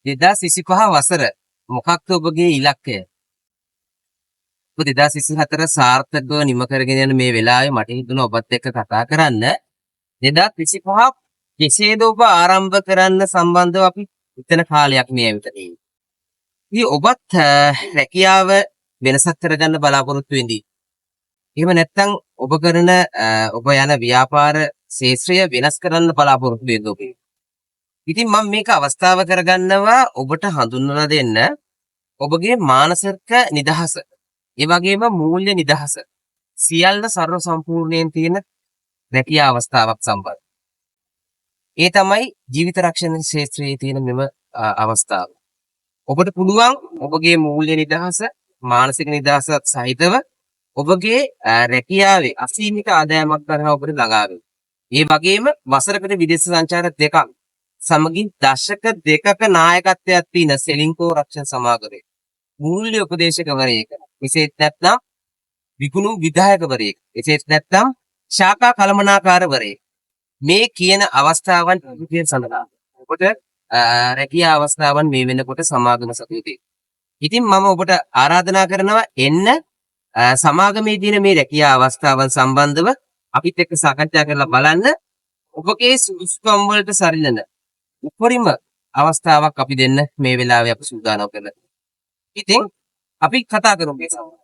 2025 වසර මොකක්ද ඔබගේ ඉලක්කය? ඔබ 2024 සාර්ථකව නිම කරගෙන යන මේ වෙලාවේ මට හිතුණා ඔබත් එක්ක කතා කරන්න. 2025 කෙසේද ඔබ ආරම්භ කරන්න සම්බන්ධව අපි හිතන කාලයක් මේ ඇවිත්. ඉතින් ඔබත් රැකියාව වෙනසක් කරගන්න බලාපොරොත්තු වෙඳී. එහෙම නැත්නම් ඔබ කරන ඔබ යන ව්‍යාපාර ශේත්‍රය වෙනස් කරන්න බලාපොරොත්තු වෙද්දී ඔබ. ඉතින් මම මේක අවස්ථාව කරගන්නවා ඔබට හඳුන්වලා දෙන්න ඔබගේ මානසික නිදහස, ඒ වගේම මූල්‍ය නිදහස සියල්ල ਸਰව සම්පූර්ණයෙන් තියෙන රැකියා අවස්ථාවක් සම්බන්ධ. ඒ තමයි ජීවිත රක්ෂණ ශේත්‍රයේ තියෙන මෙම අවස්ථාව. ඔබට පුළුවන් ඔබගේ මූල්‍ය නිදහස, මානසික නිදහසත් සහිතව ඔබගේ රැකියාවේ අසීමිත ආදායමක් කරා ඔබට ළඟා වෙන්න. ඒ වගේම වසරකට විදේශ සංචාර දෙකක් සමගින් දශක දෙකක නායකත්වයක් තියෙන සෙලින්කෝ රක්ෂණ සමාගමේ මූල්‍ය උපදේශකවරයෙක්. විශේෂ නැත්නම් විකුණු විධායකවරයෙක්. විශේෂ නැත්නම් ශාඛා කළමනාකාරවරයෙක්. මේ කියන අවස්ථාවන් විදියට සඳහන්. ඔබට රැකියා අවස්ථාවන් මේ වෙනකොට සමාගම සතුටුයි. ඉතින් මම ඔබට ආරාධනා කරනවා එන්න සමාගමේ තියෙන මේ රැකියා අවස්ථාවන් සම්බන්ධව අපිත් එක්ක සාකච්ඡා කරලා බලන්න. ඔබගේ සුදුසුකම් වලට සරිලන උපරිම අවස්ථාවක් අපි දෙන්න මේ වෙලාවේ අපි සූදානම් කරලා. ඉතින් අපි කතා කරමු මේ සම්බන්ධව.